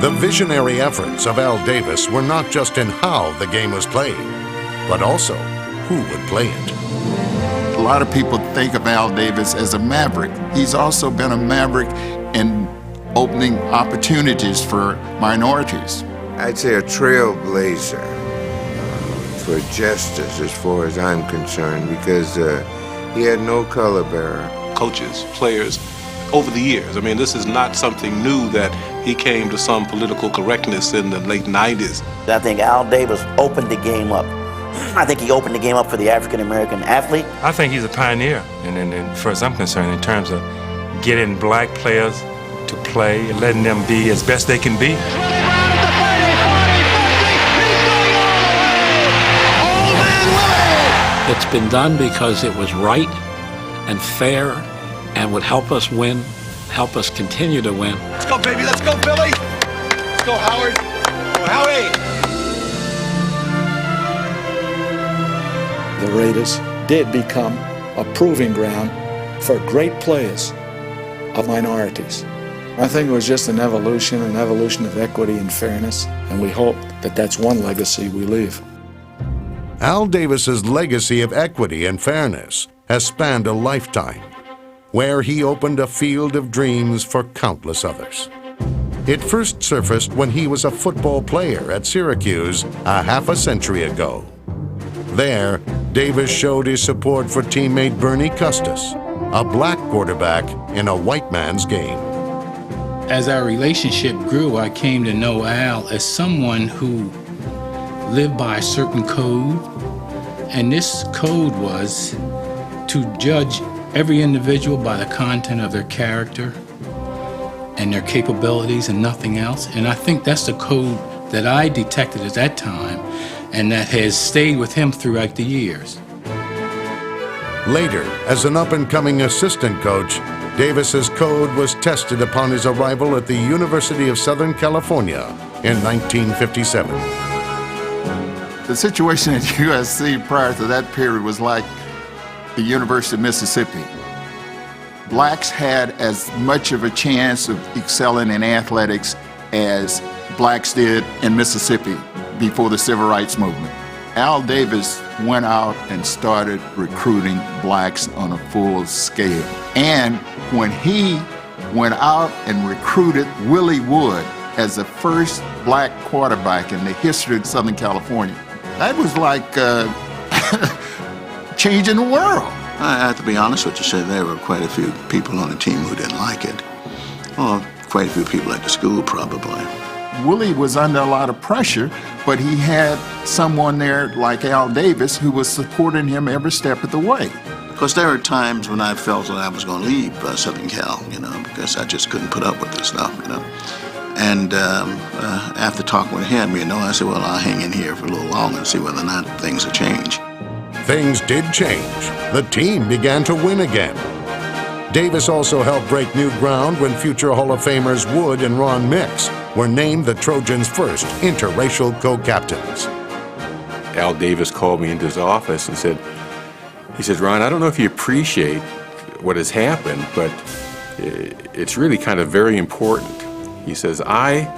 The visionary efforts of Al Davis were not just in how the game was played, but also who would play it. A lot of people think of Al Davis as a maverick. He's also been a maverick in opening opportunities for minorities. I'd say a trailblazer for justice as far as I'm concerned, because he had no color bearer. Coaches, players, over the years. I mean, this is not something new that he came to some political correctness in the late 90s. I think Al Davis opened the game up. I think he opened the game up for the African-American athlete. I think he's a pioneer, and as far as I'm concerned, in terms of getting black players to play and letting them be as best they can be. It's been done because it was right and fair and would help us win, help us continue to win. Let's go, baby. Let's go, Billy. Let's go, Howard. Go, Howie. The Raiders did become a proving ground for great players of minorities. I think it was just an evolution of equity and fairness, and we hope that that's one legacy we leave. Al Davis's legacy of equity and fairness has spanned a lifetime, where he opened a field of dreams for countless others. It first surfaced when he was a football player at Syracuse a half a century ago. There, Davis showed his support for teammate Bernie Custis, a black quarterback in a white man's game. As our relationship grew, I came to know Al as someone who lived by a certain code, and this code was to judge every individual by the content of their character and their capabilities and nothing else. And I think that's the code that I detected at that time and that has stayed with him throughout the years. Later, as an up-and-coming assistant coach, Davis's code was tested upon his arrival at the University of Southern California in 1957. The situation at USC prior to that period was like the University of Mississippi. Blacks had as much of a chance of excelling in athletics as blacks did in Mississippi before the Civil Rights Movement. Al Davis went out and started recruiting blacks on a full scale. And when he went out and recruited Willie Wood as the first black quarterback in the history of Southern California, that was like changing the world. I have to be honest with you, sir, there were quite a few people on the team who didn't like it. Well, quite a few people at the school, probably. Willie was under a lot of pressure, but he had someone there like Al Davis who was supporting him every step of the way. Because there were times when I felt that I was going to leave Southern Cal, because I just couldn't put up with this stuff, And after talking with him, I said, well, I'll hang in here for a little longer and see whether or not things will change. Things did change. The team began to win again. Davis also helped break new ground when future Hall of Famers Wood and Ron Mix were named the Trojans' first interracial co-captains. Al Davis called me into his office and said, Ron, I don't know if you appreciate what has happened, but it's really kind of very important. He says, I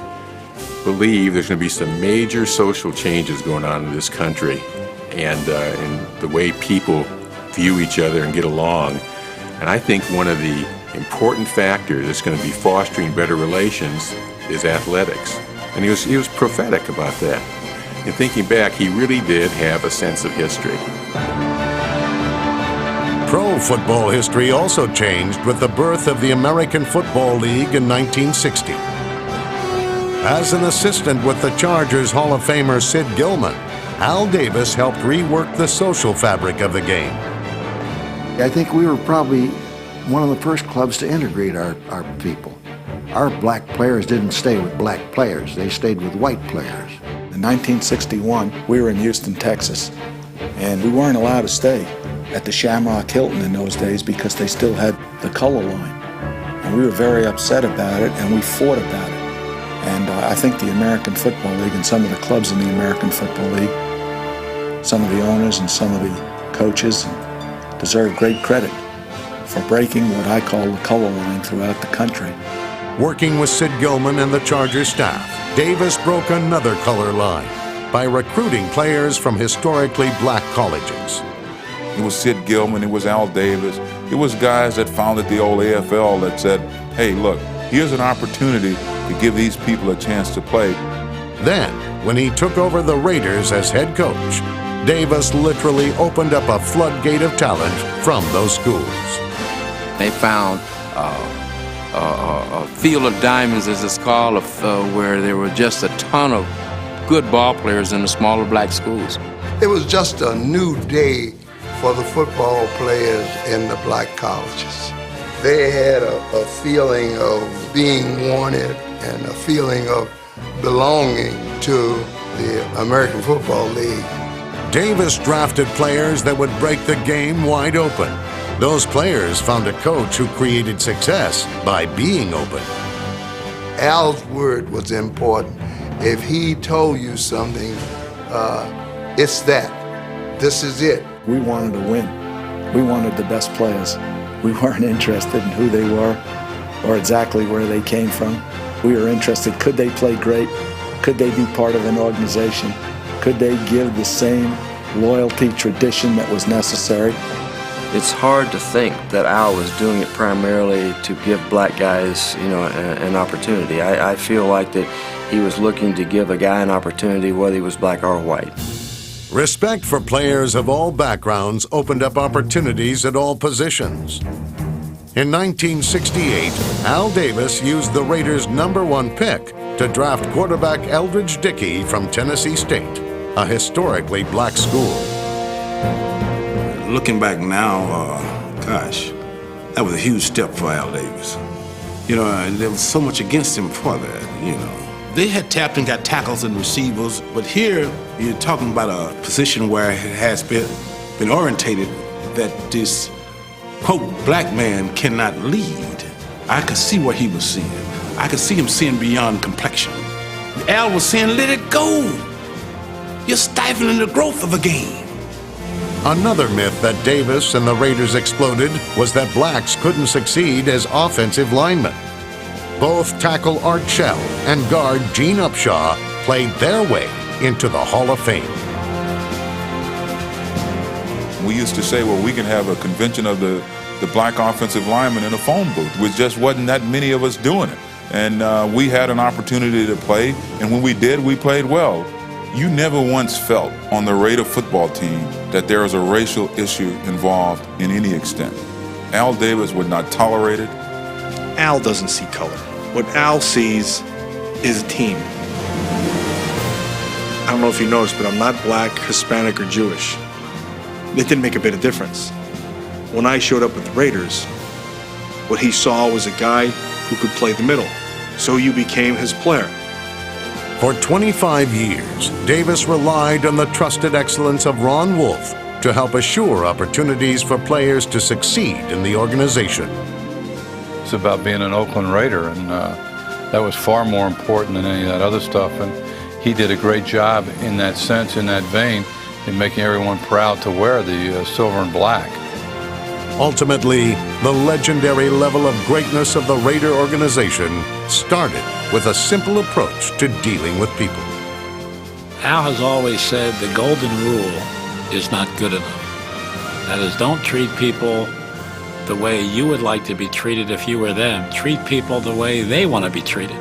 believe there's going to be some major social changes going on in this country and in the way people view each other and get along. And I think one of the important factors that's going to be fostering better relations is athletics. And he was prophetic about that. And thinking back, he really did have a sense of history. Pro football history also changed with the birth of the American Football League in 1960. As an assistant with the Chargers Hall of Famer Sid Gilman, Al Davis helped rework the social fabric of the game. I think we were probably one of the first clubs to integrate our people. Our black players didn't stay with black players, they stayed with white players. In 1961, we were in Houston, Texas, and we weren't allowed to stay at the Shamrock Hilton in those days because they still had the color line. And we were very upset about it, and we fought about it. And I think the American Football League and some of the clubs in the American Football League, some of the owners and some of the coaches deserve great credit for breaking what I call the color line throughout the country. Working with Sid Gilman and the Chargers staff, Davis broke another color line by recruiting players from historically black colleges. It was Sid Gilman, it was Al Davis, it was guys that founded the old AFL that said, hey, look, here's an opportunity to give these people a chance to play. Then, when he took over the Raiders as head coach, Davis literally opened up a floodgate of talent from those schools. They found a field of diamonds, as it's called, where there were just a ton of good ball players in the smaller black schools. It was just a new day for the football players in the black colleges. They had a feeling of being wanted and a feeling of belonging to the American Football League. Davis drafted players that would break the game wide open. Those players found a coach who created success by being open. Al's word was important. If he told you something, it's that. This is it. We wanted to win. We wanted the best players. We weren't interested in who they were or exactly where they came from. We were interested, could they play great? Could they be part of an organization? Could they give the same loyalty, tradition that was necessary? It's hard to think that Al was doing it primarily to give black guys, an opportunity. I feel like that he was looking to give a guy an opportunity whether he was black or white. Respect for players of all backgrounds opened up opportunities at all positions. In 1968, Al Davis used the Raiders' #1 pick to draft quarterback Eldridge Dickey from Tennessee State, a historically black school. Looking back now, gosh, that was a huge step for Al Davis. There was so much against him for that, They had tapped and got tackles and receivers, but here you're talking about a position where it has been orientated that this, quote, black man cannot lead. I could see what he was seeing. I could see him seeing beyond complexion. Al was saying, let it go. You're stifling the growth of a game. Another myth that Davis and the Raiders exploded was that blacks couldn't succeed as offensive linemen. Both tackle Art Shell and guard Gene Upshaw played their way into the Hall of Fame. We used to say, well, we can have a convention of the black offensive linemen in a phone booth. There just wasn't that many of us doing it. And we had an opportunity to play, and when we did, we played well. You never once felt on the Raider football team that there was a racial issue involved in any extent. Al Davis would not tolerate it. Al doesn't see color. What Al sees is a team. I don't know if you noticed, but I'm not black, Hispanic, or Jewish. It didn't make a bit of difference. When I showed up with the Raiders, what he saw was a guy who could play the middle. So you became his player. For 25 years, Davis relied on the trusted excellence of Ron Wolf to help assure opportunities for players to succeed in the organization. It's about being an Oakland Raider, and that was far more important than any of that other stuff. And he did a great job in that sense, in that vein, in making everyone proud to wear the silver and black. Ultimately, the legendary level of greatness of the Raider organization started with a simple approach to dealing with people. Al has always said the golden rule is not good enough. That is, don't treat people the way you would like to be treated if you were them. Treat people the way they want to be treated.